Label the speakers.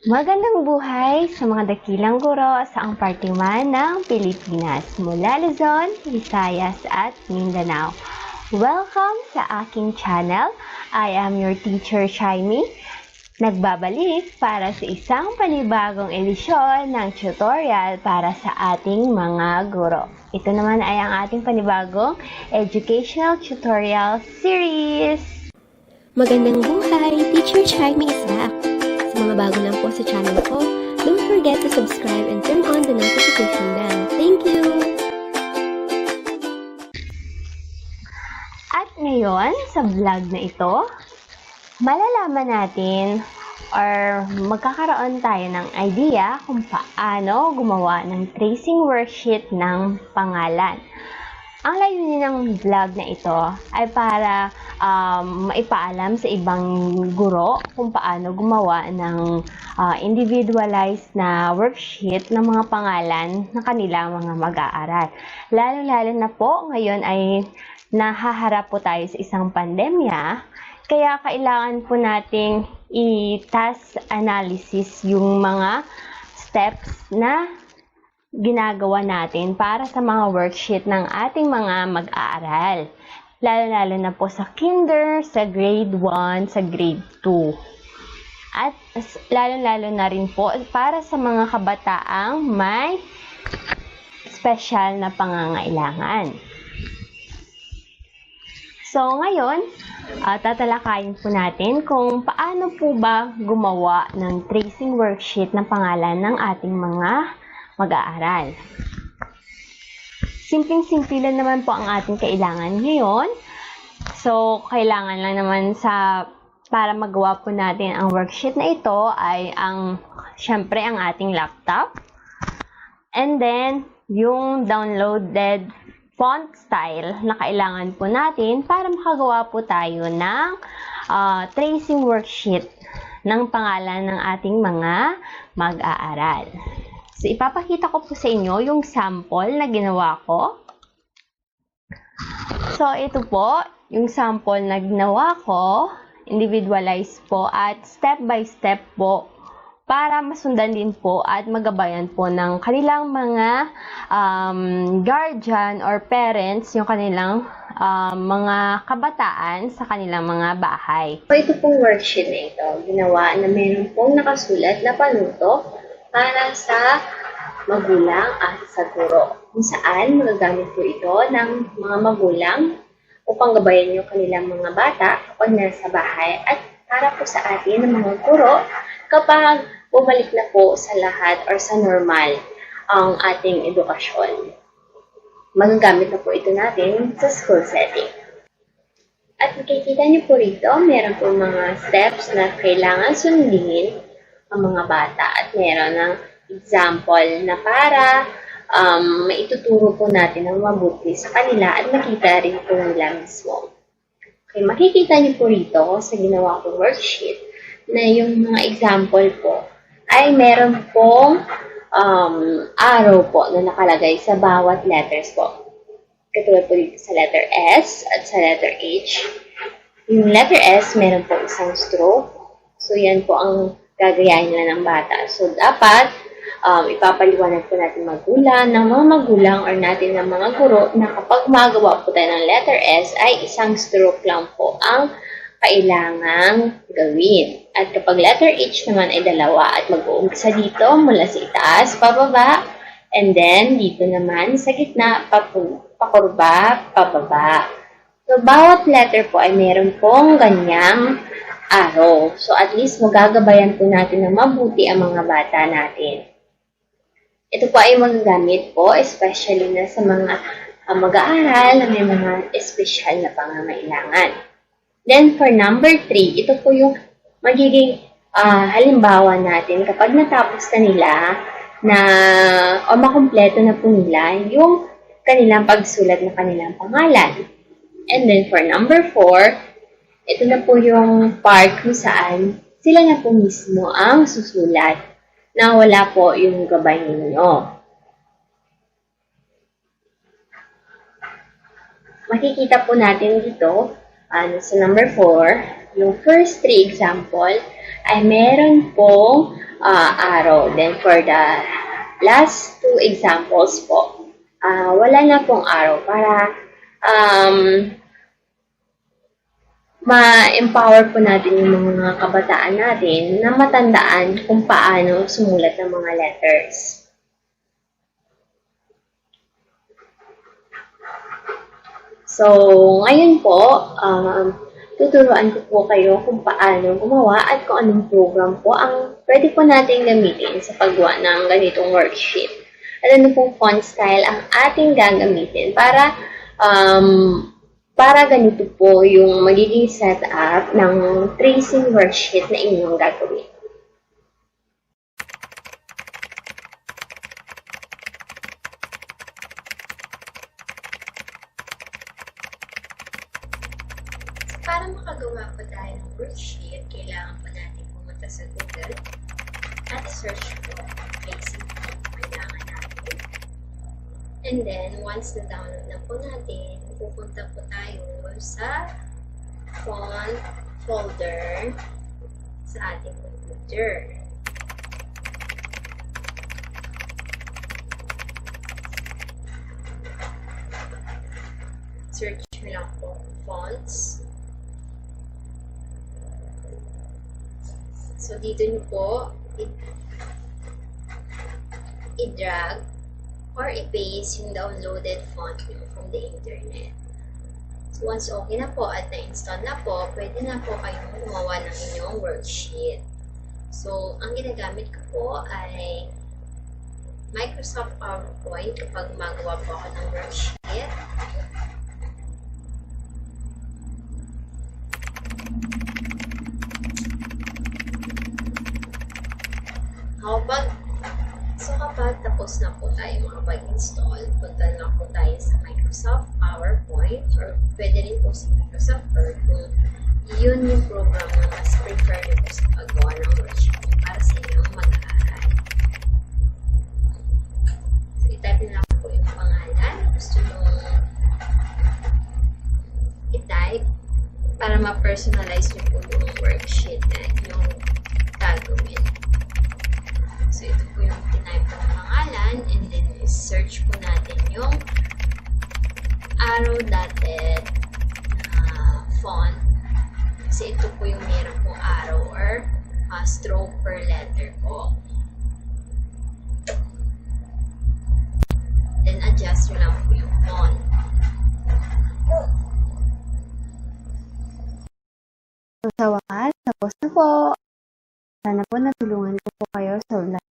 Speaker 1: Magandang buhay sa mga dakilang guro sa ang parte man ng Pilipinas mula Luzon, Visayas at Mindanao. Welcome sa aking channel. I am your teacher, Shiny. Nagbabalik para sa isang panibagong edisyon ng tutorial para sa ating mga guro. Ito naman ay ang ating panibagong educational tutorial series.
Speaker 2: Magandang buhay! Teacher Shiny is back. Sa mga bago lang po sa channel ko, don't forget to subscribe and turn on the notification bell. Thank you!
Speaker 1: At ngayon, sa vlog na ito, malalaman natin or magkakaroon tayo ng idea kung paano gumawa ng tracing worksheet ng pangalan. Ang layunin ng vlog na ito ay para maipaalam sa ibang guro kung paano gumawa ng individualized na worksheet ng mga pangalan ng kanilang mga mag-aaral. Lalo-lalo na po ngayon ay nahaharap po tayo sa isang pandemya, kaya kailangan po nating i-task analysis yung mga steps na ginagawa natin para sa mga worksheet ng ating mga mag-aaral. Lalo-lalo na po sa kinder, sa grade 1, sa grade 2. At lalo-lalo na rin po para sa mga kabataang may special na pangangailangan. So, ngayon, tatalakayin po natin kung paano po ba gumawa ng tracing worksheet ng pangalan ng ating mga mag-aaral. Simpleng-simple lang naman po ang ating kailangan ngayon. So, kailangan lang naman para magawa po natin ang worksheet na ito ay syempre ang ating laptop. And then, yung downloaded font style na kailangan po natin para makagawa po tayo ng tracing worksheet ng pangalan ng ating mga mag-aaral. So, ipapakita ko po sa inyo yung sample na ginawa ko. So, ito po, yung sample na ginawa ko, individualized po at step by step po para masundan din po at magabayan po ng kanilang mga guardian or parents, yung kanilang mga kabataan sa kanilang mga bahay.
Speaker 3: So, ito pong worksheet na ito, ginawa na meron pong nakasulat na panuto para sa magulang at sa guro. Kung saan magagamit po ito ng mga magulang upang gabayan yung kanilang mga bata kapag nasa bahay at para po sa atin ng mga guro kapag bumalik na po sa lahat or sa normal ang ating edukasyon. Magagamit na po ito natin sa school setting. At makikita niyo po rito, meron po mga steps na kailangan sundin ang mga bata at meron ng example na para maituturo po natin ng mabuti sa kanila at makita rin po nila mismo. Okay, makikita niyo po rito sa ginawa kong worksheet na yung mga example po ay meron pong arrow po na nakalagay sa bawat letters po. Katulad po dito sa letter S at sa letter H. Yung letter S, meron po isang stroke. So, yan po ang gagayahin nila ng bata. So, dapat ipapaliwanag po natin ng mga magulang or natin ng mga guro na kapag magawa po tayo ng letter S ay isang stroke lang po ang kailangang gawin. At kapag letter H naman ay dalawa at mag-uumpisa dito mula sa itaas, pababa, and then dito naman sa gitna, pakurba, pababa. So, bawat letter po ay meron pong ganyang arrow. So, at least magagabayan po natin na mabuti ang mga bata natin. Ito po ay magagamit po, especially na sa mga mag-aaral na may mga espesyal na pangangailangan. Then, for number 3, ito po yung magiging halimbawa natin kapag natapos na nila o makumpleto na po nila yung kanilang pagsulat na kanilang pangalan. And then, for number 4, ito na po yung part kung saan sila na po mismo ang susulat na wala po yung gabay ninyo. Makikita po natin dito sa number 4, yung first 3 example ay meron pong araw. Then for the last two examples po, wala na pong araw para ma-empower po natin yung mga kabataan natin na matandaan kung paano sumulat ng mga letters. So, ngayon po, tuturuan ko po kayo kung paano gumawa at kung anong program po ang pwede po natin gamitin sa paggawa ng ganitong worksheet. At ano pong font style ang ating gagamitin para ganito po yung magiging setup ng tracing worksheet na inyong gagawin. So, para makagawa po tayo ng worksheet, kailangan po natin pumunta sa Google at search po ang tracing font na kailangan natin. And then, once na-download na po natin, pupunta po tayo sa font folder sa ating computer. Search mo lang po fonts. So, dito nyo po i-drag or i-paste yung downloaded font nyo from the internet. So, once okay na po at na-install na po, pwede na po kayong gumawa ng inyong worksheet. So, ang ginagamit ko po ay Microsoft PowerPoint kapag magawa po ako ng worksheet. Kapag tapos na po tayo makapag-install, punta na po tayo sa Microsoft PowerPoint or pwede rin po sa Microsoft Word kung yun yung program na mas prefer nyo po sa paggawa ng worksheet para sa inyong mag-aaral. So, i-type na lang po yung pangalan na gusto nyo i-type para ma-personalize nyo po yung worksheet na yung gagawin. So, ito po yung tinype ng pangalan and then search po natin yung arrow dotted font. Kasi ito po yung meron pong arrow or stroke per letter po. Then, adjust nyo lang po yung font.
Speaker 1: So, sa wakas, tapos na po. Sana po natulungan ko po kayo sa vlog